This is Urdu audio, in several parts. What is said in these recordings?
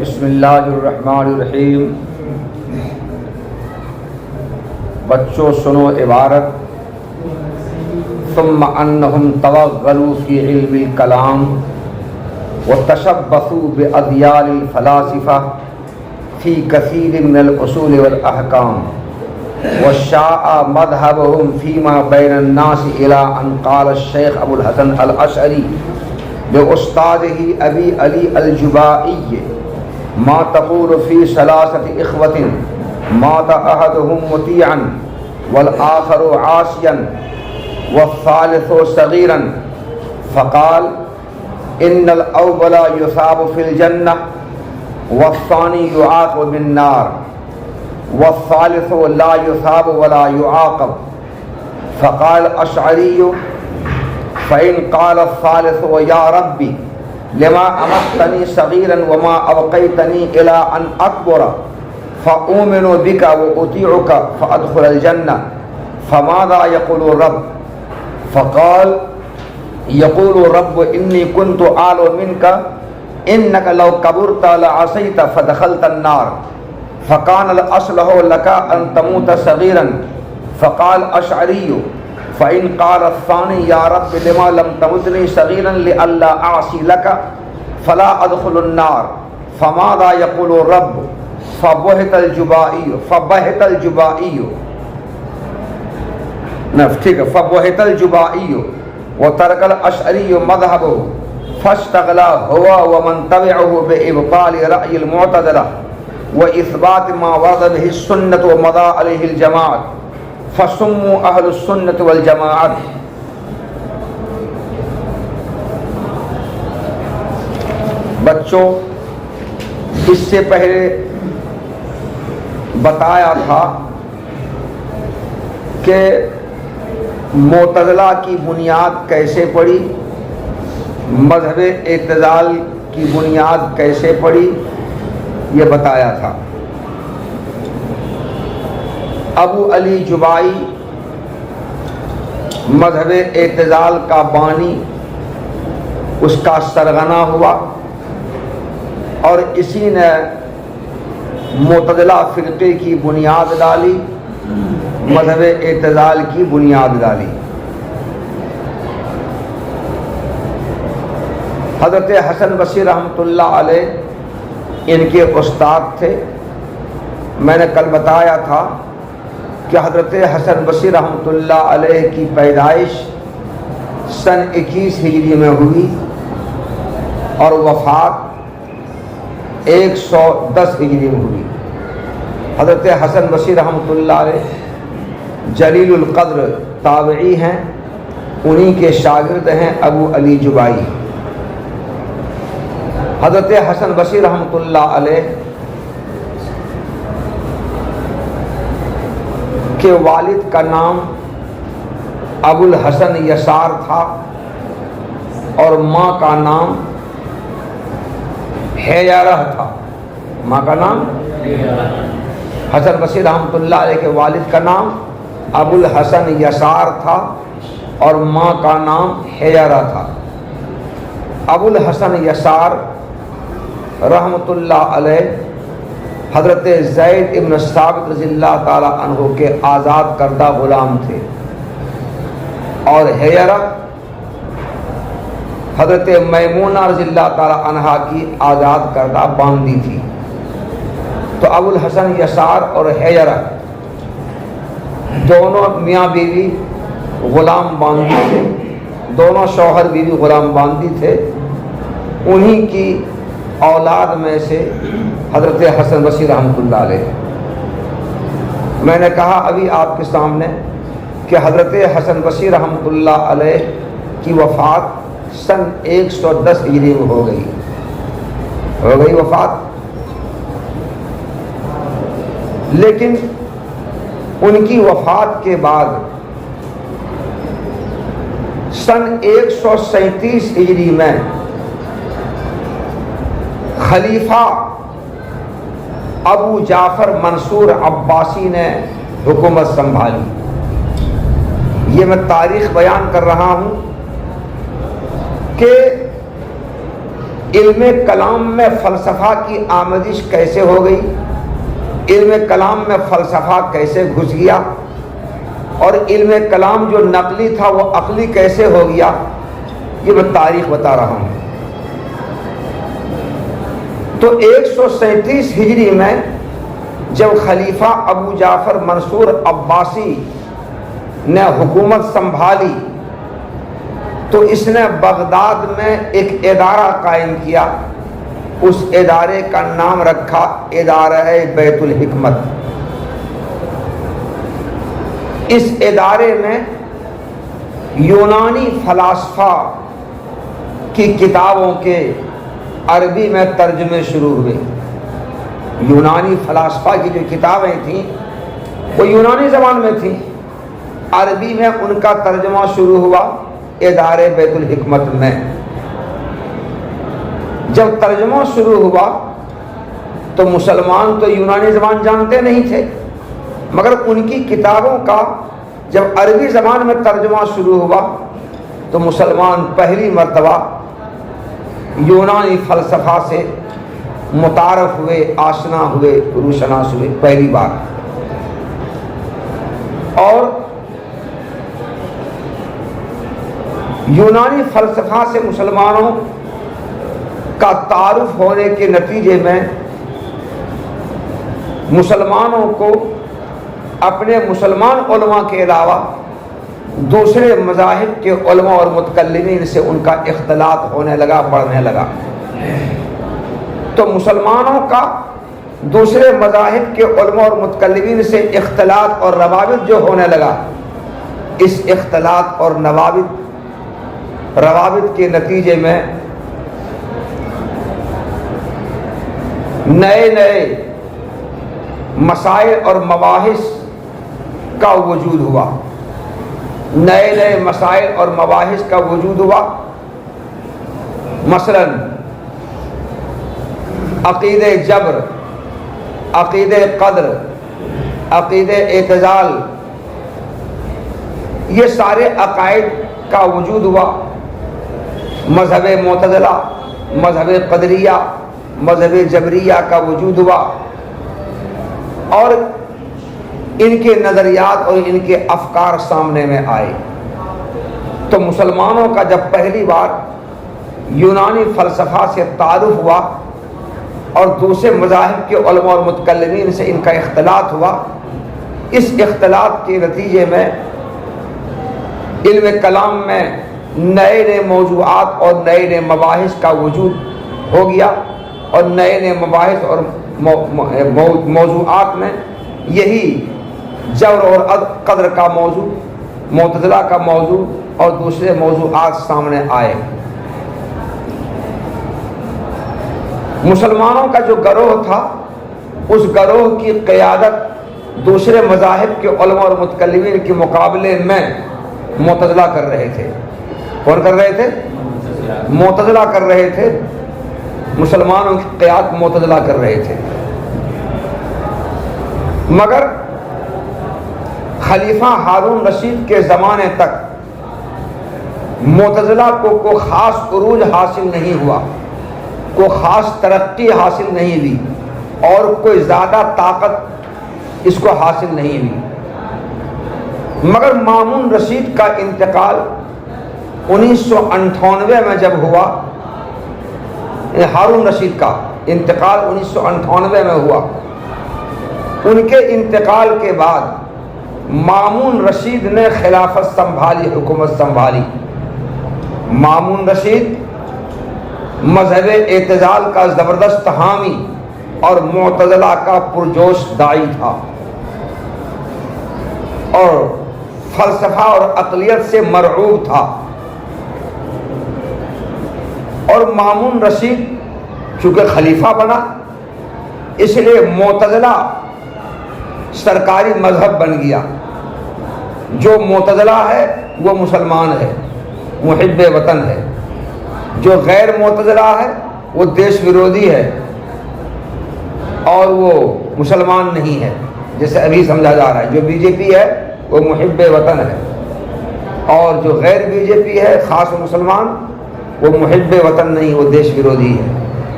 بسم اللہ الرحمن الرحیم۔ بچوں سنو عبارت، ثم انہم توغلوا فی علم الکلام وتشبثوا بأدیان الفلاسفہ فی کثیر من الاصول والاحکام وشاع مذہبهم فیما بین الناس الی ان قال الشیخ ابو الحسن الاشعری لأستاذه ابی علی الجبائی ما تقول فی ثلاثة اخوة مات احدهم مطیعا والآخر عاصیا والثالث صغیرا فقال ان الاول یثاب فی الجنہ والثانی یعاقب بالنار والثالث لا یثاب ولا یعاقب فقال الاشعری فإن قال الثالث ويا ربي لما أمتني صغيرا وما أبقيتني إلى أن أكبر فأؤمن بك وأطيعك فأدخل الجنة فماذا يقول الرب؟ فقال يقول الرب إني كنت أعلم منك إنك لو كبرت لعصيت فدخلت النار فكان الأصلح لك أن تموت صغيرا فقال الأشعري فإن قال الثاني يا رب لما لم تمتني صغيرا لئلا أعصي لك فلا أدخل النار فماذا يقول الرب؟ فبهت الجبائي وترك الأشعري مذهبه فاشتغل هو ومن تبعه بإبطال رأي المعتزلة وإثبات ما ورد به السنة ومضى عليه الجماعة فسموا اہل السنت والجماعت۔ بچوں، اس سے پہلے بتایا تھا کہ معتزلہ کی بنیاد کیسے پڑی، مذہب اعتزال کی بنیاد کیسے پڑی، یہ بتایا تھا۔ ابو علی جبائی مذہب اعتزال کا بانی، اس کا سرغنہ ہوا، اور اسی نے معتزلہ فرقے کی بنیاد ڈالی، مذہب اعتزال کی بنیاد ڈالی۔ حضرت حسن بصری رحمۃ اللہ علیہ ان کے استاد تھے۔ میں نے کل بتایا تھا کہ حضرت حسن بصری رحمۃ اللہ علیہ کی پیدائش سن 21 ہجری میں ہوئی اور وفات 110 ہجری میں ہوئی۔ حضرت حسن بصری رحمۃ اللہ علیہ جلیل القدر تابعی ہیں، انہی کے شاگرد ہیں ابو علی جبائی۔ حضرت حسن بصری رحمۃ اللہ علیہ کے والد کا نام ابو الحسن یسار تھا اور ماں کا نام حیرہ تھا۔ ماں کا نام حسن بصری رحمۃ اللہ علیہ کے والد کا نام ابو الحسن یسار تھا اور ماں کا نام حیرہ تھا۔ ابو الحسن یسار رحمۃ اللہ علیہ حضرت زید ابن ثابت رضی اللہ تعالی عنہ کے آزاد کردہ غلام تھے، اور حیرہ حضرت میمونہ رضی اللہ تعالی عنہا کی آزاد کردہ باندی تھی۔ تو ابو الحسن یسار اور حیرہ دونوں میاں بیوی غلام باندی تھے، دونوں شوہر بیوی غلام باندی تھے۔ انہی کی اولاد میں سے حضرت حسن بصری رحمۃ اللہ علیہ۔ میں نے کہا ابھی آپ کے سامنے کہ حضرت حسن بصری رحمۃ اللہ علیہ کی وفات سن 110 ہجری میں ہو گئی وفات، لیکن ان کی وفات کے بعد سن 137 ہجری میں خلیفہ ابو جعفر منصور عباسی نے حکومت سنبھالی۔ یہ میں تاریخ بیان کر رہا ہوں کہ علم کلام میں فلسفہ کی آمدش کیسے ہو گئی، علم کلام میں فلسفہ کیسے گھس گیا، اور علم کلام جو نقلی تھا وہ عقلی کیسے ہو گیا، یہ میں تاریخ بتا رہا ہوں۔ تو 137 ہجری میں جب خلیفہ ابو جعفر منصور عباسی نے حکومت سنبھالی تو اس نے بغداد میں ایک ادارہ قائم کیا، اس ادارے کا نام رکھا ادارہ بیت الحکمت۔ اس ادارے میں یونانی فلاسفہ کی کتابوں کے عربی میں ترجمے شروع ہوئے۔ یونانی فلاسفہ کی جو کتابیں تھیں وہ یونانی زبان میں تھیں، عربی میں ان کا ترجمہ شروع ہوا ادارے بیت الحکمت میں۔ جب ترجمہ شروع ہوا تو مسلمان تو یونانی زبان جانتے نہیں تھے، مگر ان کی کتابوں کا جب عربی زبان میں ترجمہ شروع ہوا تو مسلمان پہلی مرتبہ یونانی فلسفہ سے متعارف ہوئے، آشنا ہوئے، روشناس ہوئے پہلی بار۔ اور یونانی فلسفہ سے مسلمانوں کا تعارف ہونے کے نتیجے میں مسلمانوں کو اپنے مسلمان علماء کے علاوہ دوسرے مذاہب کے علماء اور متکلمین سے ان کا اختلاط ہونے لگا، بڑھنے لگا۔ تو مسلمانوں کا دوسرے مذاہب کے علماء اور متکلمین سے اختلاط اور روابط جو ہونے لگا، اس اختلاط اور روابط کے نتیجے میں نئے نئے مسائل اور مباحث کا وجود ہوا، نئے نئے مسائل اور مباحث کا وجود ہوا۔ مثلا عقیدہ جبر، عقیدہ قدر، عقیدہ اعتزال، یہ سارے عقائد کا وجود ہوا۔ مذہب معتزلہ، مذہب قدریہ، مذہب جبریہ کا وجود ہوا، اور ان کے نظریات اور ان کے افکار سامنے میں آئے۔ تو مسلمانوں کا جب پہلی بار یونانی فلسفہ سے تعارف ہوا اور دوسرے مذاہب کے علماء اور متکلمین سے ان کا اختلاط ہوا، اس اختلاط کے نتیجے میں علم کلام میں نئے نئے موضوعات اور نئے نئے مباحث کا وجود ہو گیا، اور نئے نئے مباحث اور موضوعات میں یہی جبر اور قدر کا موضوع، معتزلہ کا موضوع اور دوسرے موضوعات سامنے آئے۔ مسلمانوں کا جو گروہ تھا اس گروہ کی قیادت دوسرے مذاہب کے علماء اور متکلمین کے مقابلے میں معتزلہ کر رہے تھے۔ کون کر رہے تھے؟ معتزلہ کر رہے تھے، مسلمانوں کی قیادت معتزلہ کر رہے تھے۔ مگر خلیفہ ہارون رشید کے زمانے تک معتزلہ کو کوئی خاص عروج حاصل نہیں ہوا، کوئی خاص ترقی حاصل نہیں ہوئی، اور کوئی زیادہ طاقت اس کو حاصل نہیں ہوئی۔ مگر مامون رشید کا انتقال 1998 میں جب ہوا، ہارون رشید کا انتقال 1998 میں ہوا، ان کے انتقال کے بعد مامون رشید نے خلافت سنبھالی، حکومت سنبھالی۔ مامون رشید مذہب اعتزال کا زبردست حامی اور معتزلہ کا پرجوش داعی تھا، اور فلسفہ اور عقلیت سے مرعوب تھا۔ اور مامون رشید چونکہ خلیفہ بنا، اس لیے معتزلہ سرکاری مذہب بن گیا۔ جو معتزلہ ہے وہ مسلمان ہے، محب وطن ہے، جو غیر معتزلہ ہے وہ دیش ورودی ہے اور وہ مسلمان نہیں ہے، جیسے ابھی سمجھا جا رہا ہے۔ جو بی جے پی ہے وہ محب وطن ہے، اور جو غیر بی جے پی ہے خاص مسلمان وہ محب وطن نہیں، وہ دیش ویرودھی ہے۔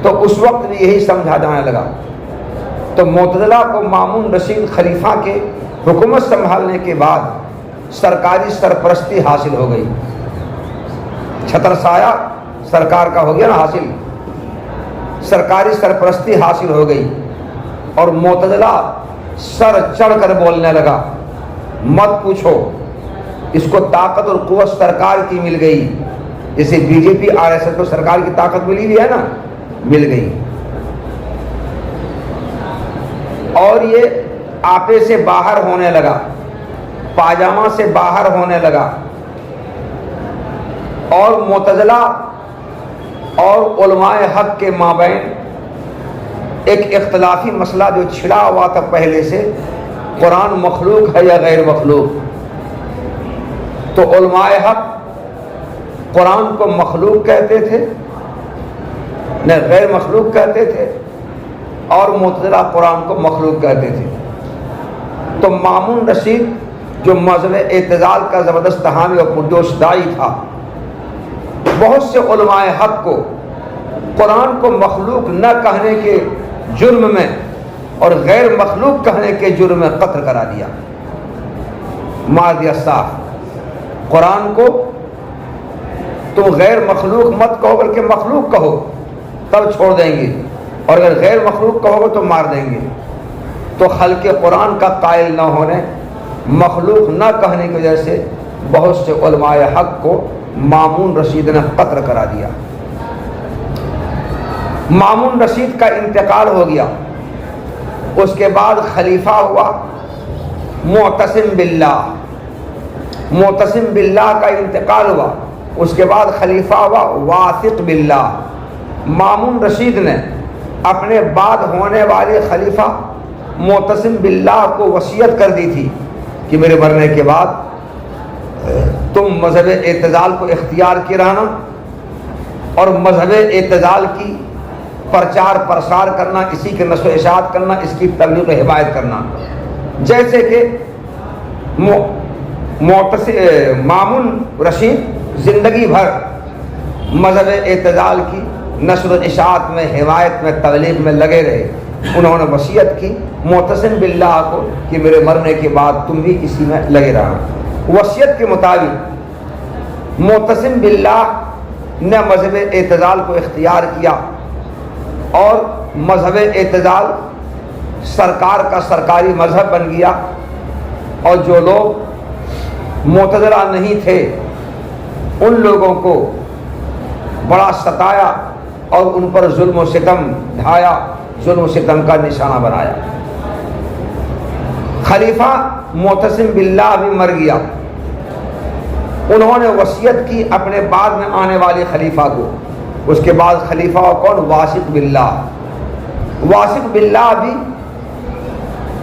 تو اس وقت بھی یہی سمجھا جانے لگا۔ تو معتزلہ کو مامون رشید خلیفہ کے حکومت سنبھالنے کے بعد سرکاری سرپرستی حاصل ہو گئی، چھتر سایہ سرکار کا ہو گیا نا حاصل، سرکاری سرپرستی حاصل ہو گئی، اور معتزلہ سر چڑھ کر بولنے لگا، مت پوچھو، اس کو طاقت اور قوت سرکار کی مل گئی، جیسے B J P R S S کو سرکار کی طاقت ملی ہوئی ہے نا، مل گئی، اور یہ آپے سے باہر ہونے لگا، پاجامہ سے باہر ہونے لگا، اور معتزلہ اور علماء حق کے مابین ایک اختلافی مسئلہ جو چھڑا ہوا تھا پہلے سے، قرآن مخلوق ہے یا غیر مخلوق، تو علماء حق قرآن کو مخلوق کہتے تھے نہ غیر مخلوق کہتے تھے، اور معتزلہ قرآن کو مخلوق کہتے تھے۔ تو مامون رشید جو مذہب اعتزال کا زبردست حامی اور پرجوش داعی تھا، بہت سے علماء حق کو قرآن کو مخلوق نہ کہنے کے جرم میں اور غیر مخلوق کہنے کے جرم میں قتل کرا دیا، مار دیا صاف۔ قرآن کو تم غیر مخلوق مت کہو بلکہ مخلوق کہو، تب چھوڑ دیں گے، اور اگر غیر مخلوق کہو گے تو مار دیں گے۔ تو خلق قرآن کا قائل نہ ہونے، مخلوق نہ کہنے کی وجہ سے بہت سے علماء حق کو مامون رشید نے قتل کرا دیا۔ مامون رشید کا انتقال ہو گیا، اس کے بعد خلیفہ ہوا معتصم باللہ، معتصم باللہ کا انتقال ہوا، اس کے بعد خلیفہ ہوا واثق باللہ۔ مامون رشید نے اپنے بعد ہونے والے خلیفہ معتصم باللہ کو وصیت کر دی تھی کہ میرے مرنے کے بعد تم مذہب اعتزال کو اختیار کی رہنا، اور مذہب اعتزال کی پرچار پرسار کرنا، اسی کے نشر و اشاعت کرنا، اس کی تبلیغ و حمایت کرنا، جیسے کہ مامون رشید زندگی بھر مذہب اعتزال کی نشر و اشاعت میں، حمایت میں، تبلیغ میں لگے رہے۔ انہوں نے وصیت کی معتصم باللہ کو کہ میرے مرنے کے بعد تم بھی اسی میں لگے رہنا۔ وصیت کے مطابق معتصم باللہ نے مذہب اعتزال کو اختیار کیا، اور مذہب اعتزال سرکار کا سرکاری مذہب بن گیا، اور جو لوگ معتزلہ نہیں تھے ان لوگوں کو بڑا ستایا اور ان پر ظلم و ستم ڈھایا، ظلم و ستم کا نشانہ بنایا۔ خلیفہ معتصم باللہ بھی مر گیا، انہوں نے وصیت کی اپنے بعد میں آنے والے خلیفہ کو، اس کے بعد خلیفہ کون؟ واثق باللہ۔ واثق باللہ بھی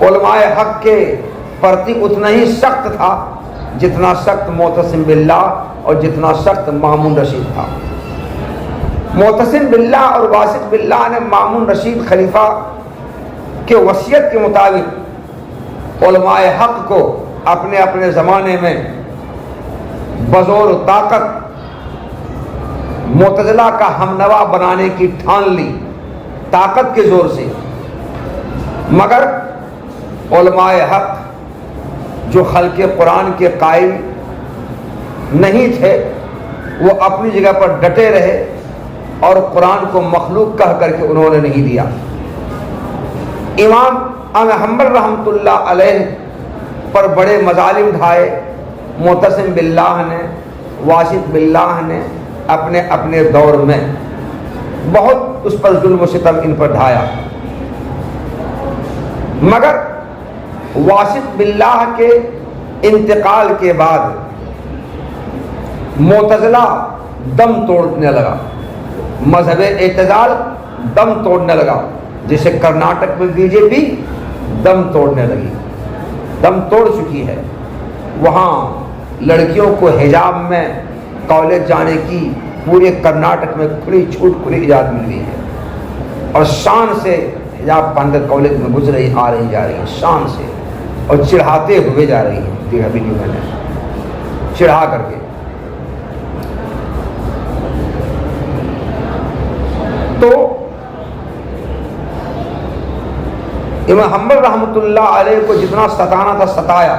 علماء حق کے پرتی اتنا ہی سخت تھا جتنا سخت معتصم باللہ اور جتنا سخت مامون رشید تھا۔ معتصم باللہ اور واثق باللہ نے مامون رشید خلیفہ کے وصیت کے مطابق علماء حق کو اپنے اپنے زمانے میں بزور طاقت معتزلہ کا ہمنوا بنانے کی ٹھان لی، طاقت کے زور سے۔ مگر علماء حق جو خلق قرآن کے قائل نہیں تھے، وہ اپنی جگہ پر ڈٹے رہے اور قرآن کو مخلوق کہہ کر کے انہوں نے نہیں دیا۔ امام حنبل رحمۃ اللہ علیہ پر بڑے مظالم ڈھائے معتصم باللہ نے، واثق باللہ نے، اپنے اپنے دور میں بہت اس پر ظلم و ستم ان پر ڈھایا۔ مگر واثق باللہ کے انتقال کے بعد معتزلہ دم توڑنے لگا، مذہب اعتزال دم توڑنے لگا، جیسے کرناٹک میں بی جے پی دم توڑنے لگی، دم توڑ چکی ہے۔ وہاں لڑکیوں کو حجاب میں کالج جانے کی پورے کرناٹک میں کھلی چھوٹ، کھلی اجازت مل گئی ہے، اور شان سے حجاب پہن کر کالج میں گزر رہی، آ رہی جا رہی ہیں شان سے، اور چڑھاتے ہوئے جا رہی ہیں۔ دیکھا ویڈیو میں نے، چڑھا کر کے۔ امام حنبل رحمۃ اللہ علیہ کو جتنا ستانا تھا ستایا،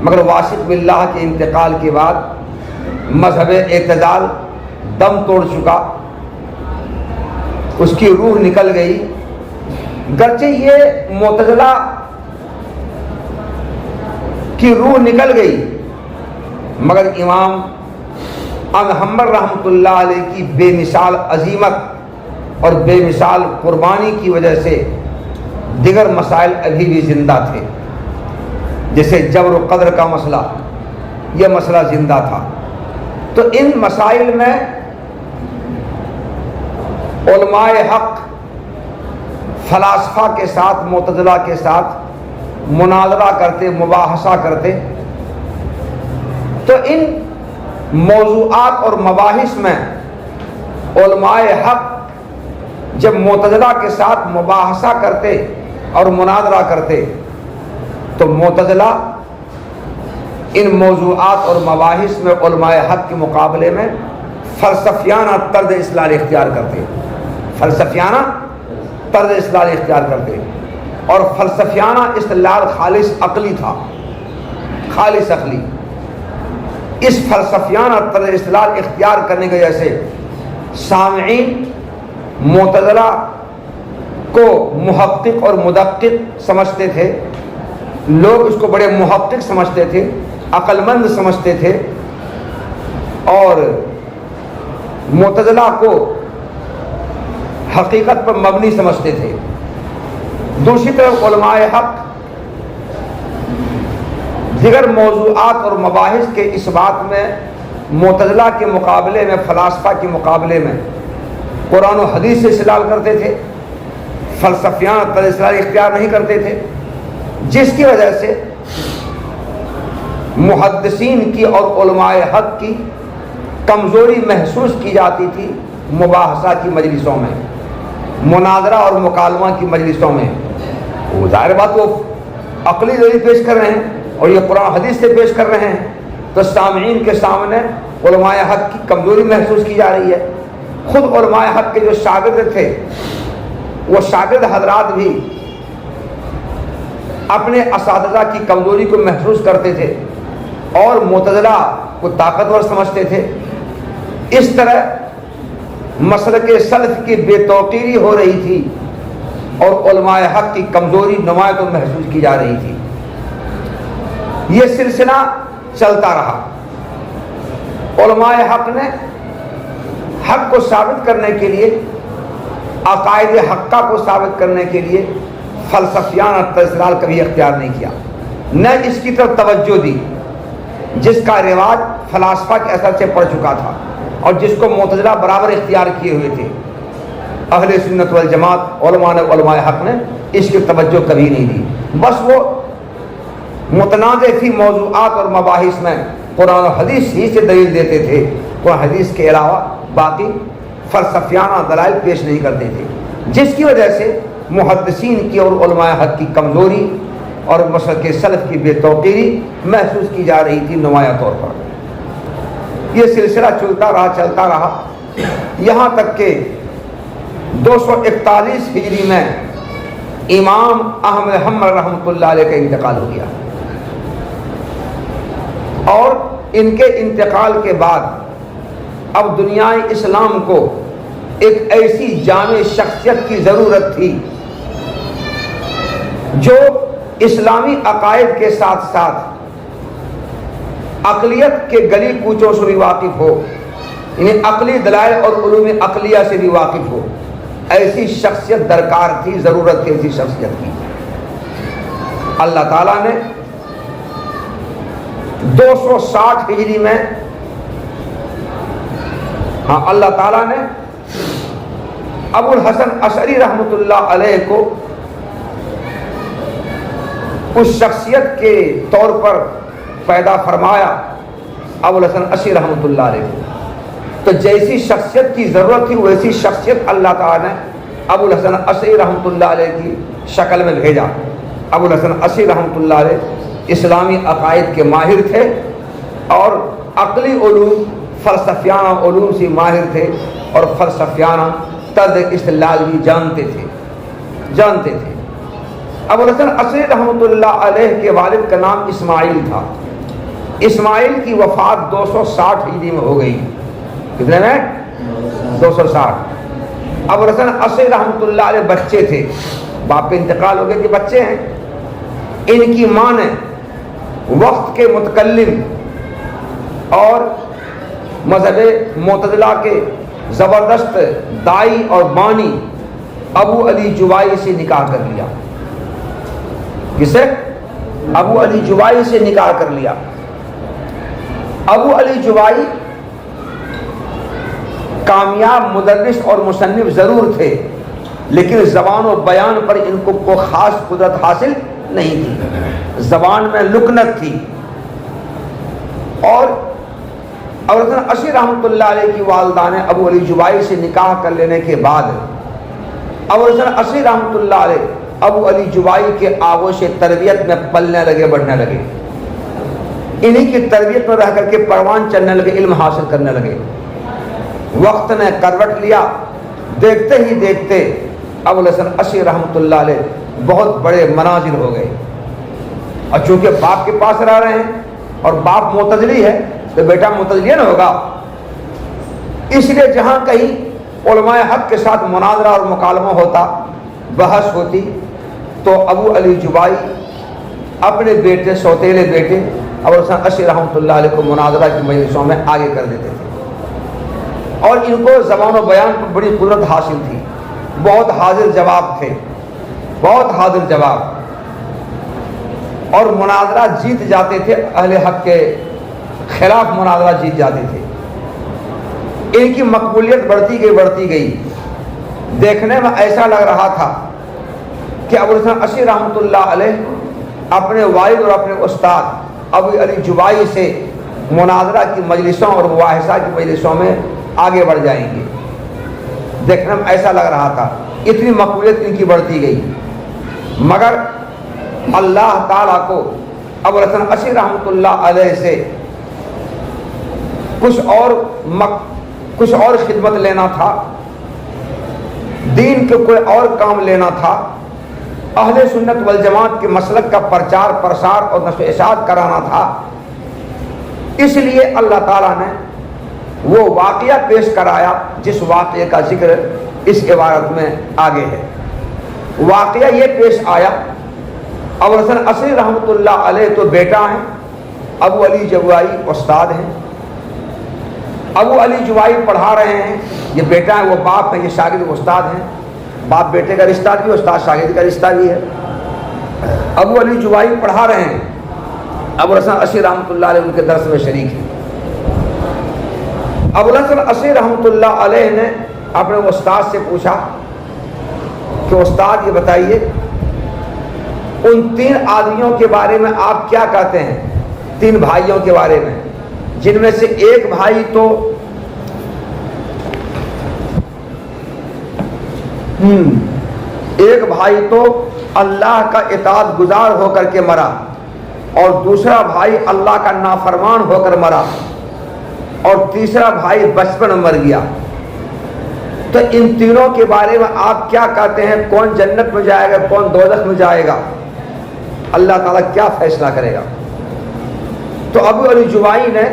مگر واسق باللہ کے انتقال کے بعد مذہب اعتدال دم توڑ چکا، اس کی روح نکل گئی۔ گرچہ یہ معتزلہ کی روح نکل گئی، مگر امام احمد حنبل رحمۃ اللہ علیہ کی بے مثال عظیمت اور بے مثال قربانی کی وجہ سے دیگر مسائل ابھی بھی زندہ تھے، جیسے جبر و قدر کا مسئلہ، یہ مسئلہ زندہ تھا۔ تو ان مسائل میں علماء حق فلاسفہ کے ساتھ، معتزلہ کے ساتھ مناظرہ کرتے، مباحثہ کرتے، تو ان موضوعات اور مباحث میں علماء حق جب معتزلہ کے ساتھ مباحثہ کرتے اور مناظرہ کرتے تو معتزلہ ان موضوعات اور مباحث میں علماء حق کے مقابلے میں فلسفیانہ طرز استدلال اختیار کرتے، فلسفیانہ طرز استدلال اختیار کرتے، اور فلسفیانہ استدلال خالص عقلی تھا، خالص عقلی۔ اس فلسفیانہ طرز استدلال اختیار کرنے کی وجہ سے سامعین معتزلہ کو محقق اور مدقق سمجھتے تھے، لوگ اس کو بڑے محقق سمجھتے تھے، عقل مند سمجھتے تھے، اور معتزلہ کو حقیقت پر مبنی سمجھتے تھے۔ دوسری طرف علماء حق دیگر موضوعات اور مباحث کے اس بات میں معتزلہ کے مقابلے میں، فلاسفہ کے مقابلے میں قرآن و حدیث سے استدلال کرتے تھے، فلسفیانہ طرز استدلال اختیار نہیں کرتے تھے، جس کی وجہ سے محدثین کی اور علماء حق کی کمزوری محسوس کی جاتی تھی مباحثہ کی مجلسوں میں، مناظرہ اور مکالمہ کی مجلسوں میں۔ وہ ظاہر بات وہ عقلی دلیل پیش کر رہے ہیں اور یہ قرآن حدیث سے پیش کر رہے ہیں، تو سامعین کے سامنے علماء حق کی کمزوری محسوس کی جا رہی ہے۔ خود علماء حق کے جو شاگرد تھے، وہ شاگرد حضرات بھی اپنے اساتذہ کی کمزوری کو محسوس کرتے تھے اور معتزلہ کو طاقتور سمجھتے تھے۔ اس طرح مسلک سلف کی بے توقیری ہو رہی تھی اور علماء حق کی کمزوری نمایاں تو محسوس کی جا رہی تھی۔ یہ سلسلہ چلتا رہا۔ علماء حق نے حق کو ثابت کرنے کے لیے، عقائد حقہ کو ثابت کرنے کے لیے فلسفیانہ طرز استدلال کبھی اختیار نہیں کیا، نہ اس کی طرف توجہ دی جس کا رواج فلاسفہ کے اثر سے پڑ چکا تھا اور جس کو معتزلہ برابر اختیار کیے ہوئے تھے۔ اہل سنت والجماعت علماء حق نے اس کی توجہ کبھی نہیں دی، بس وہ متنازع فی موضوعات اور مباحث میں قرآن و حدیث ہی سے دلیل دیتے تھے، قرآن حدیث کے علاوہ باقی فلسفیانہ دلائل پیش نہیں کرتے تھے، جس کی وجہ سے محدثین کی اور علماء حق کی کمزوری اور مسلک سلف کی بے توقیری محسوس کی جا رہی تھی نمایاں طور پر۔ یہ سلسلہ چلتا رہا یہاں تک کہ 241 ہجری میں امام احمد حنبل رحمۃ اللہ علیہ کا انتقال ہو گیا، اور ان کے انتقال کے بعد اب دنیا اسلام کو ایک ایسی جامع شخصیت کی ضرورت تھی جو اسلامی عقائد کے ساتھ ساتھ عقلیت کے گلی کوچوں سے بھی واقف ہو، یعنی عقلی دلائل اور علوم عقلیہ سے بھی واقف ہو۔ ایسی شخصیت درکار تھی، ضرورت تھی ایسی شخصیت کی۔ اللہ تعالیٰ نے 260 ہجری میں اللہ تعالیٰ نے ابو الحسن اشعری رحمۃ اللہ علیہ کو اس شخصیت کے طور پر پیدا فرمایا، ابو الحسن اشعری رحمۃ اللہ علیہ کو۔ تو جیسی شخصیت کی ضرورت تھی ویسی شخصیت اللہ تعالیٰ نے ابو الحسن اشعری رحمۃ اللہ علیہ کی شکل میں بھیجا۔ ابو الحسن اشعری رحمۃ اللہ علیہ اسلامی عقائد کے ماہر تھے اور عقلی علوم، فلسفیانہ علوم سے ماہر تھے اور فلسفیانہ طرز استدلال بھی جانتے تھے۔ ابوالحسن عصری رحمۃ اللہ علیہ کے والد کا نام اسماعیل تھا. اسماعیل کی وفات 260 ہجری میں ہو گئی. کتنے میں؟ 260. ابوالحسن عصری رحمۃ اللہ علیہ بچے تھے, باپ کا انتقال ہو گیا کہ بچے ہیں. ان کی ماں نے وقت کے متکلم اور مذہب معتزلہ کے زبردست دائی اور بانی ابو علی جوائی سے نکاح کر لیا. کسے؟ ابو علی جوائی سے نکاح کر لیا. ابو علی جوائی کامیاب مدرس اور مصنف ضرور تھے, لیکن زبان و بیان پر ان کو کوئی خاص قدرت حاصل نہیں تھی. زبان میں لکنت تھی. اور ابوالحسن عصری رحمۃ اللہ علیہ کی والدہ نے ابو علی جوائی سے نکاح کر لینے کے بعد ابوالحسن عصری رحمۃ اللہ علیہ ابو علی جوائی کے آغوش تربیت میں پلنے لگے, بڑھنے لگے. انہی کی تربیت میں رہ کر کے پروان چلنے لگے, علم حاصل کرنے لگے. وقت نے کروٹ لیا. دیکھتے ہی دیکھتے ابوالحسن عصری رحمۃ اللہ علیہ بہت بڑے منازل ہو گئے. اور چونکہ باپ کے پاس رہ رہے ہیں اور باپ معتزلی ہے تو بیٹا معتزلی نہ ہوگا, اس لیے جہاں کہیں علماء حق کے ساتھ مناظرہ اور مکالمہ ہوتا, بحث ہوتی, تو ابو علی جوائی اپنے بیٹے, سوتیلے بیٹے ابوالحسن عصری رحمۃ اللہ علیہ کو مناظرہ کی مجلسوں میں آگے کر دیتے تھے. اور ان کو زبان و بیان پر بڑی قدرت حاصل تھی. بہت حاضر جواب تھے, بہت حاضر جواب, اور مناظرہ جیت جاتے تھے. اہل حق کے خلاف مناظرہ جیت جاتے تھے. ان کی مقبولیت بڑھتی گئی. دیکھنے میں ایسا لگ رہا تھا کہ ابوالحسن عصری رحمۃ اللہ علیہ اپنے والد اور اپنے استاد ابو علی جوائی سے مناظرہ کی مجلسوں اور مباحثہ کی مجلسوں میں آگے بڑھ جائیں گے. دیکھنے میں ایسا لگ رہا تھا. اتنی مقبولیت ان کی بڑھتی گئی. مگر اللہ تعالیٰ کو ابوالحسن عصری رحمۃ اللہ علیہ سے کچھ اور خدمت لینا تھا, دین کے کوئی اور کام لینا تھا, اہل سنت والجماعت کے مسلک کا پرچار پرسار اور نشر و اشاعت کرانا تھا. اس لیے اللہ تعالیٰ نے وہ واقعہ پیش کرایا جس واقعے کا ذکر اس عبارت میں آگے ہے. واقعہ یہ پیش آیا, ابوالحسن عصری رحمۃ اللہ علیہ تو بیٹا ہیں, ابو علی جوائی استاد ہیں. ابو علی جوائی پڑھا رہے ہیں, یہ بیٹا ہے, وہ باپ ہے, یہ شاگرد استاد ہیں. باپ بیٹے کا رشتہ بھی, استاد شاگرد کا رشتہ بھی ہے. ابو علی جوائی پڑھا رہے ہیں, ابوالحسن عصری رحمۃ اللہ علیہ ان کے درس میں شریک ہیں. ابوالحسن عصری رحمۃ اللہ علیہ نے اپنے استاد سے پوچھا کہ استاد یہ بتائیے ان 3 آدمیوں کے بارے میں آپ کیا کہتے ہیں, 3 بھائیوں کے بارے میں, جن میں سے ایک بھائی تو اللہ کا اطاعت گزار ہو کر کے مرا, اور دوسرا بھائی اللہ کا نافرمان ہو کر مرا, اور تیسرا بھائی بچپن میں مر گیا. تو ان تینوں کے بارے میں آپ کیا کہتے ہیں, کون جنت میں جائے گا, کون دوزخ میں جائے گا, اللہ تعالیٰ کیا فیصلہ کرے گا؟ تو ابو علی جوائی نے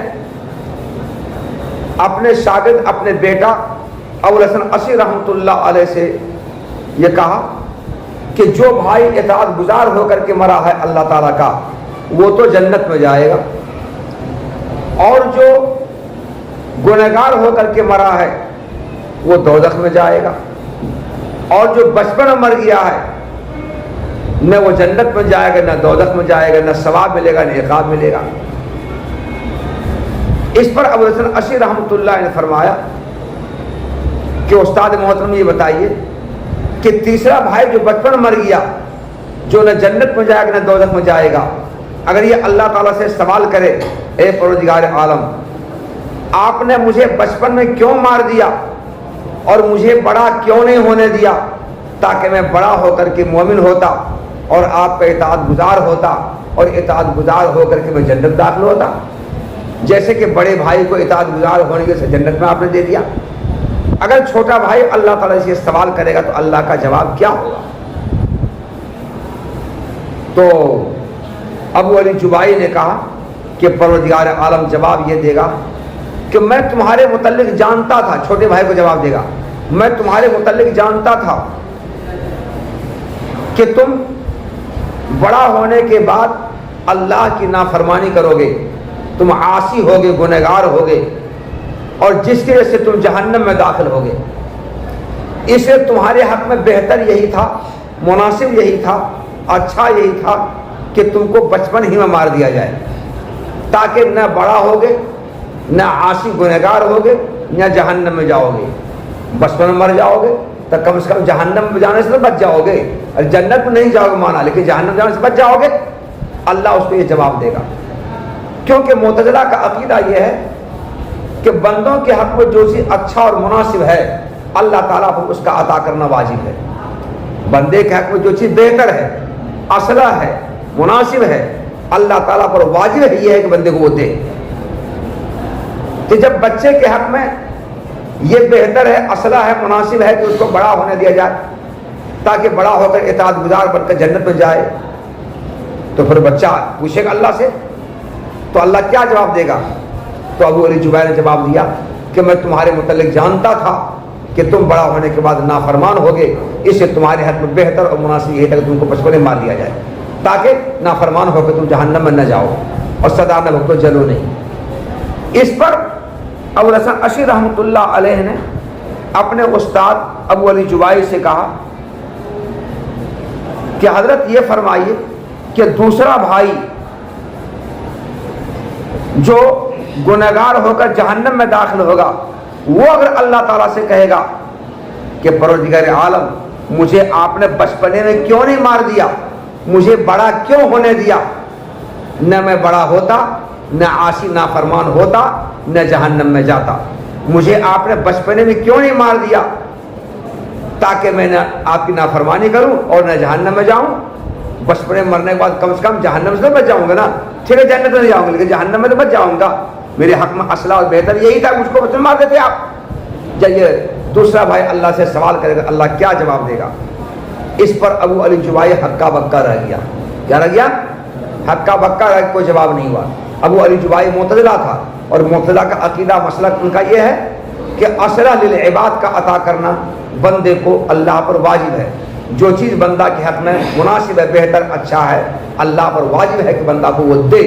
اپنے شاگرد, اپنے بیٹا ابوالحسن عصری رحمۃ اللہ علیہ سے یہ کہا کہ جو بھائی اطاعت گزار ہو کر کے مرا ہے اللہ تعالیٰ کا, وہ تو جنت میں جائے گا, اور جو گنہگار ہو کر کے مرا ہے وہ دوزخ میں جائے گا, اور جو بچپن میں مر گیا ہے نہ وہ جنت میں جائے گا, نہ دوزخ میں جائے گا, نہ ثواب ملے گا, نہ عقاب ملے گا. اس پر ابوالحسن عصری رحمۃ اللہ نے فرمایا کہ استاد محترم یہ بتائیے کہ تیسرا بھائی جو بچپن میں مر گیا, جو نہ جنت میں جائے گا نہ دوزخ میں جائے گا, اگر یہ اللہ تعالیٰ سے سوال کرے, اے پروردگار عالم, آپ نے مجھے بچپن میں کیوں مار دیا اور مجھے بڑا کیوں نہیں ہونے دیا, تاکہ میں بڑا ہو کر کے مومن ہوتا اور آپ کا اطاعت گزار ہوتا, اور اطاعت گزار ہو کر کے میں جنت داخل ہوتا. جیسے کہ بڑے بھائی کو اطاعت گزار ہونے سے جنت میں آپ نے دے دیا, اگر چھوٹا بھائی اللہ تعالیٰ سے سوال کرے گا تو اللہ کا جواب کیا ہوگا؟ تو ابو علی جبائی نے کہا کہ پروردگار عالم جواب یہ دے گا کہ میں تمہارے متعلق جانتا تھا، چھوٹے بھائی کو جواب دے گا، میں تمہارے متعلق جانتا تھا کہ تم بڑا ہونے کے بعد اللہ کی نافرمانی کرو گے، تم عاصی ہوگے، گنہگار ہوگے، اور جس کی وجہ سے تم جہنم میں داخل ہوگے۔ اس لیے تمہارے حق میں بہتر یہی تھا، مناسب یہی تھا، اچھا یہی تھا کہ تم کو بچپن ہی میں مار دیا جائے، تاکہ نہ بڑا ہوگے، نہ عاصی گنہگار ہوگے، نہ جہنم میں جاؤ گے۔ بچپن میں مر جاؤ گے تو کم سے کم جہنم میں جانے سے تو بچ جاؤ گے، اور جنت میں نہیں جاؤ گے مانا، لیکن جہنم جانے سے بچ جاؤ گے۔ اللہ اس کو یہ جواب دے گا، کیونکہ معتزلہ کا عقیدہ یہ ہے کہ بندوں کے حق میں جو چیز اچھا اور مناسب ہے اللہ تعالیٰ کو اس کا عطا کرنا واجب ہے۔ بندے کے حق میں جو چیز بہتر ہے، اصلح ہے، مناسب ہے، اللہ تعالیٰ پر واجب ہے یہ ہے کہ بندے کو وہ دے۔ کہ جب بچے کے حق میں یہ بہتر ہے، اصلح ہے، مناسب ہے کہ اس کو بڑا ہونے دیا جائے تاکہ بڑا ہو کر اطاعت گزار بن کر جنت میں جائے، تو پھر بچہ پوچھے گا اللہ سے، تو اللہ کیا جواب دے گا؟ تو ابو علی جبیر نے جواب دیا کہ میں تمہارے متعلق جانتا تھا کہ تم بڑا ہونے کے بعد نافرمان ہوگے، اس سے تمہارے حق میں بہتر اور مناسب یہ ہے کہ تم کو بچپن میں مار دیا جائے تاکہ نافرمان ہو کے تم جہنم میں نہ جاؤ اور سدا میں بھگتو جلو نہیں۔ اس پر ابو الحسن عشری رحمۃ اللہ علیہ نے اپنے استاد ابو علی جبائی سے کہا کہ حضرت یہ فرمائیے کہ دوسرا بھائی جو گنہگار ہو کر جہنم میں داخل ہوگا، وہ اگر اللہ تعالیٰ سے کہے گا کہ پروردگار عالم مجھے آپ نے بچپنے میں کیوں نہیں مار دیا، مجھے بڑا کیوں ہونے دیا، نہ میں بڑا ہوتا، نہ عاصی نافرمان ہوتا، نہ جہنم میں جاتا، مجھے آپ نے بچپنے میں کیوں نہیں مار دیا تاکہ میں نہ آپ کی نافرمانی کروں اور نہ جہنم میں جاؤں۔ بچپنے میں مرنے کے بعد کم سے کم جہنم سے تو بچ جاؤں گا نا، ٹھیک ہے جنت میں نہیں جاؤں گا لیکن جہنم میں تو بچ جاؤں گا۔ میرے حق میں اصلح اور بہتر یہی تھا، مجھ کو بچپن مار دیتے آپ۔ جب یہ دوسرا بھائی اللہ سے سوال کرے گا اللہ کیا جواب دے گا؟ اس پر ابو علی جبائی ہکا بکا رہ گیا۔ کیا رہ گیا؟ ہکا بکا رہ گیا، کوئی جواب نہیں ہوا۔ ابو علی جبائی معتزلہ تھا، اور معتزلہ کا عقیدہ مسلک ان کا یہ ہے کہ اصلح للعباد کا عطا کرنا بندے کو اللہ پر واجب ہے۔ جو چیز بندہ کے حق میں مناسب ہے، بہتر، اچھا ہے، اللہ پر واجب ہے کہ بندہ کو وہ دے۔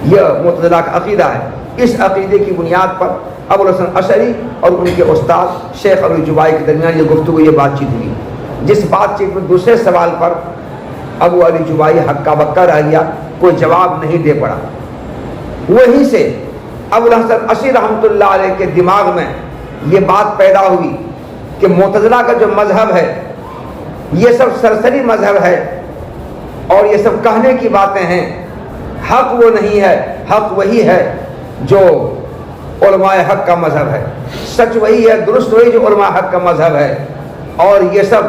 یہ معتزلہ کا عقیدہ ہے۔ اس عقیدے کی بنیاد پر ابو الحسن عشری اور ان کے استاد شیخ علی جبائی کے درمیان یہ گفتگو، یہ بات چیت ہوئی، جس بات چیت میں دوسرے سوال پر ابو علی جبائی ہکا بکا رہ گیا، کوئی جواب نہیں دے پڑا۔ وہیں سے ابو الحسن عشری رحمۃ اللہ علیہ کے دماغ میں یہ بات پیدا ہوئی کہ معتزلہ کا جو مذہب ہے یہ سب سرسری مذہب ہے اور یہ سب کہنے کی باتیں ہیں، حق وہ نہیں ہے، حق وہی ہے جو علماء حق کا مذہب ہے، سچ وہی ہے، درست وہی جو علماء حق کا مذہب ہے، اور یہ سب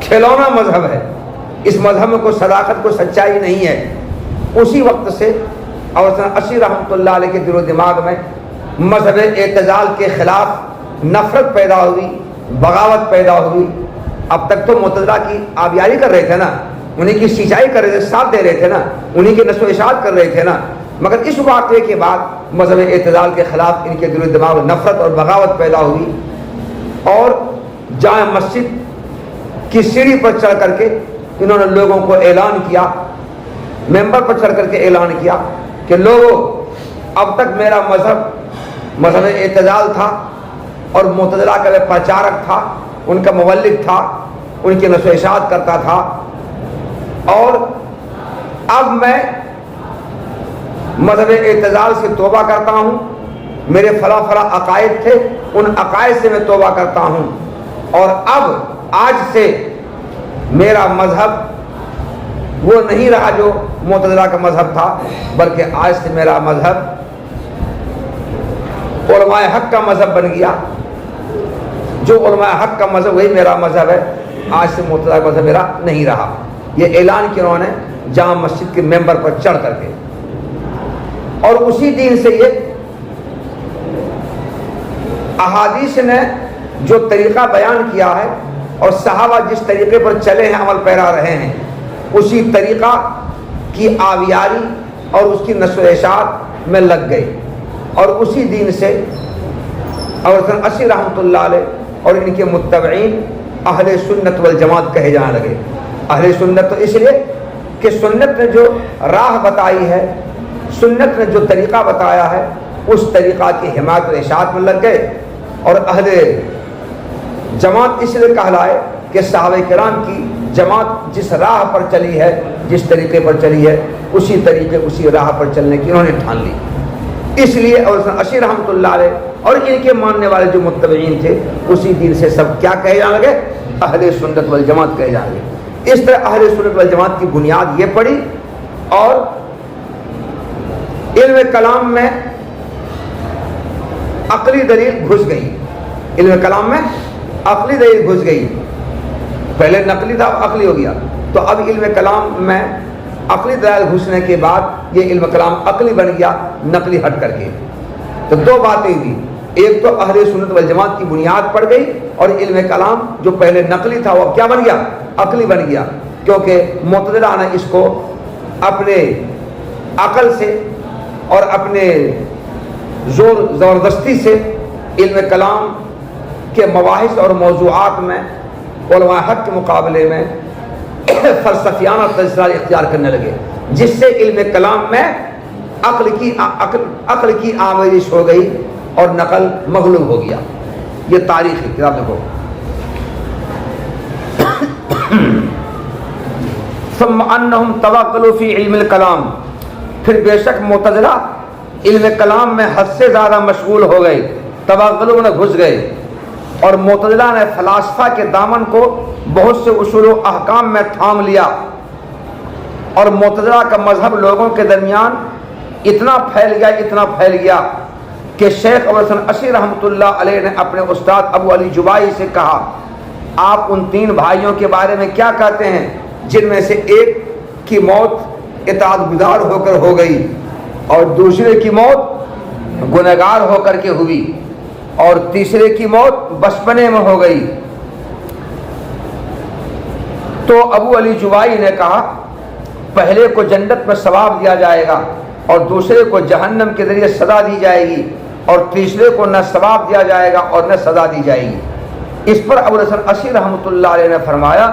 کھلونا مذہب ہے، اس مذہب میں کوئی صداقت، کوئی سچائی نہیں ہے۔ اسی وقت سے ابو الحسن عشری رحمۃ اللہ علیہ کے دل و دماغ میں مذہب اعتزال کے خلاف نفرت پیدا ہوئی، بغاوت پیدا ہوئی۔ اب تک تو معتزلہ کی آبیاری کر رہے تھے نا، انہیں کی سینچائی کر رہے تھے، ساتھ دے رہے تھے نا، انہیں کی نشر و اشاعت کر رہے تھے نا، مگر اس واقعے کے بعد مذہب اعتزال کے خلاف ان کے دل و دماغ میں نفرت اور بغاوت پیدا ہوئی، اور جامع مسجد کی سیڑھی پر چڑھ کر کے انہوں نے لوگوں کو اعلان کیا، ممبر پر چڑھ کر کے اعلان کیا کہ لوگوں، اب تک میرا مذہب اعتزال تھا اور معتزلہ کا میں پرچارک تھا، ان کا مولد تھا، ان کی نشر و اشاعت کرتا تھا، اور اب میں مذہب اعتزال سے توبہ کرتا ہوں، میرے فلاں فلاں عقائد تھے، ان عقائد سے میں توبہ کرتا ہوں، اور اب آج سے میرا مذہب وہ نہیں رہا جو معتزلہ کا مذہب تھا، بلکہ آج سے میرا مذہب علماء حق کا مذہب بن گیا، جو علماء حق کا مذہب وہی میرا مذہب ہے، آج سے معتزلہ کا مذہب میرا نہیں رہا۔ یہ اعلان کیا انہوں نے جامع مسجد کے ممبر پر چڑھ کر کے، اور اسی دن سے یہ احادیث نے جو طریقہ بیان کیا ہے اور صحابہ جس طریقے پر چلے ہیں، عمل پیرا رہے ہیں، اسی طریقہ کی آویاری اور اس کی نشر و اشاعت میں لگ گئے، اور اسی دین سے ابو الحسن عشری رحمۃ اللہ علیہ اور ان کے متبعین اہل سنت والجماعت کہے جانے لگے۔ اہل سنت تو اس لیے کہ سنت نے جو راہ بتائی ہے، سنت نے جو طریقہ بتایا ہے، اس طریقہ کی حمایت و اشاعت میں لگ گئے، اور اہل جماعت اس لیے کہلائے کہ صحابہ کرام کی جماعت جس راہ پر چلی ہے، جس طریقے پر چلی ہے، اسی طریقے اسی راہ پر چلنے کی انہوں نے ٹھان لی۔ اس لیے ابو الحسن عشری رحمۃ اللہ علیہ اور ان کے ماننے والے جو متبعین تھے، اسی دین سے سب کیا کہے جانے لگے؟ اہل سنت والجماعت کہے جانے لگے۔ اس طرح اہل سنت والجماعت کی بنیاد یہ پڑی، اور علم کلام میں عقلی دلیل گھس گئی، علم کلام میں عقلی دلیل گھس گئی۔ پہلے نقلی تھا، اب عقلی ہو گیا، تو اب علم کلام میں عقلی دلائل گھسنے کے بعد یہ علم کلام عقلی بن گیا، نقلی ہٹ کر کے۔ تو دو باتیں ہوئی، ایک تو اہل سنت والجماعت کی بنیاد پڑ گئی، اور علم کلام جو پہلے نقلی تھا وہ کیا بن گیا؟ عقلی بن گیا، کیونکہ معتزلہ نے اس کو اپنے عقل سے اور اپنے زور زبردستی سے علم کلام کے مباحث اور موضوعات میں علماء حق کے مقابلے میں فلسفیانہ تجزیہ اختیار کرنے لگے، جس سے علم کلام میں عقل کی آمیزش ہو گئی اور نقل مغلوب ہو گیا۔ یہ تاریخ ہے، کتاب دیکھو۔ ثم انہم توغلوا فی علم الکلام، پھر بے شک معتزلہ علم کلام میں حد سے زیادہ مشغول ہو گئے، توغلوا میں گھس گئے، اور معتزلہ نے فلاسفہ کے دامن کو بہت سے اصول و احکام میں تھام لیا، اور معتزلہ کا مذہب لوگوں کے درمیان اتنا پھیل گیا کہ شیخ ابو الحسن عشری رحمۃ اللہ علیہ نے اپنے استاد ابو علی جبائی سے کہا، آپ ان تین بھائیوں کے بارے میں کیا کہتے ہیں جن میں سے ایک کی موت اطاعت گزار ہو کر ہو گئی اور دوسرے کی موت گنہگار ہو کر کے ہوئی اور تیسرے کی موت بچپنے میں ہو گئی؟ تو ابو علی جبائی نے کہا، پہلے کو جنت میں ثواب دیا جائے گا اور دوسرے کو جہنم کے ذریعے سزا دی جائے گی، اور تیسرے کو نہ ثواب دیا جائے گا اور نہ سزا دی جائے گی۔ اس پر ابو الحسن عشری رحمۃ اللہ علیہ نے فرمایا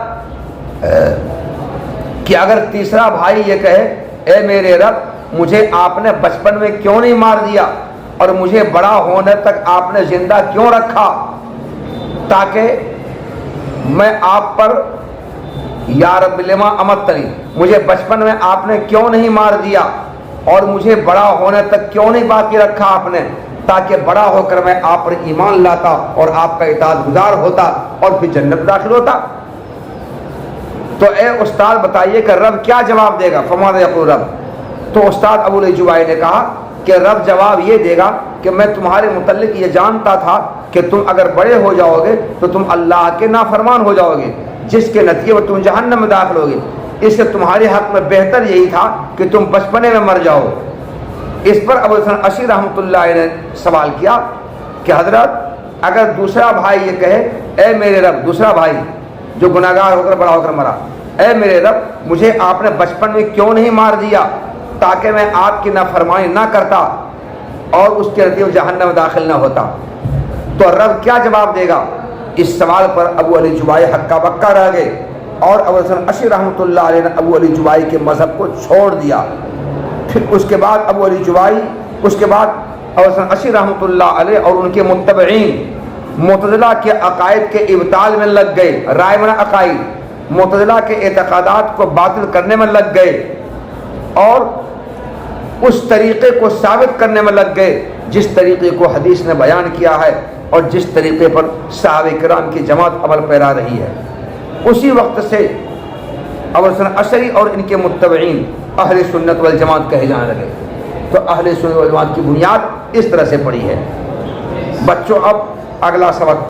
کہ اگر تیسرا بھائی یہ کہے، اے میرے رب، مجھے آپ نے بچپن میں کیوں نہیں مار دیا اور مجھے بڑا ہونے تک آپ نے زندہ کیوں رکھا، تاکہ میں آپ پر یا رب لما امتنی، مجھے بچپن میں آپ نے کیوں نہیں مار دیا اور مجھے بڑا ہونے تک کیوں نہیں باقی رکھا آپ نے، تاکہ بڑا ہو کر میں آپ پر ایمان لاتا اور آپ کا اطاعت گزار ہوتا اور پھر جنت داخل ہوتا۔ تو اے استاد بتائیے کہ رب کیا جواب دے گا؟ فماذا یقول رب؟ تو استاد ابو علی جبائی نے کہا کہ رب جواب یہ دے گا کہ میں تمہارے متعلق یہ جانتا تھا کہ تم اگر بڑے ہو جاؤ گے تو تم اللہ کے نافرمان ہو جاؤ گے، جس کے نتیجے میں تم جہنم میں داخل ہوگے، اس سے تمہارے حق میں بہتر یہی تھا کہ تم بچپنے میں مر جاؤ۔ اس پر ابو الحسن عشری رحمۃ اللہ علیہ نے سوال کیا کہ حضرت، اگر دوسرا بھائی یہ کہے، اے میرے رب، دوسرا بھائی جو گناہگار ہو کر بڑا ہو کر مرا، اے میرے رب، مجھے آپ نے بچپن میں کیوں نہیں مار دیا تاکہ میں آپ کی نافرمانی نہ کرتا اور اس کے نتیجے میں جہنم میں داخل نہ ہوتا، تو رب کیا جواب دے گا؟ اس سوال پر ابو علی جبائی ہکا بکا رہ گئے، اور ابو الحسن عشری رحمۃ اللہ علیہ نے ابو علی جبائی کے مذہب کو چھوڑ دیا۔ پھر اس کے بعد ابو الحسن عشری رحمۃ اللہ علیہ اور ان کے متبعین معتزلہ کے عقائد کے ابطال میں لگ گئے، رائے من عقائد، معتزلہ کے اعتقادات کو باطل کرنے میں لگ گئے اور اس طریقے کو ثابت کرنے میں لگ گئے جس طریقے کو حدیث نے بیان کیا ہے اور جس طریقے پر صحابہ کرام کی جماعت عمل پیرا رہی ہے۔ اسی وقت سے ابو الحسن عشری اور ان کے متبعین اہل سنت والجماعت کہے جانے لگے۔ تو اہل سنت والجماعت کی بنیاد اس طرح سے پڑی ہے۔ بچوں، اب اگلا سبق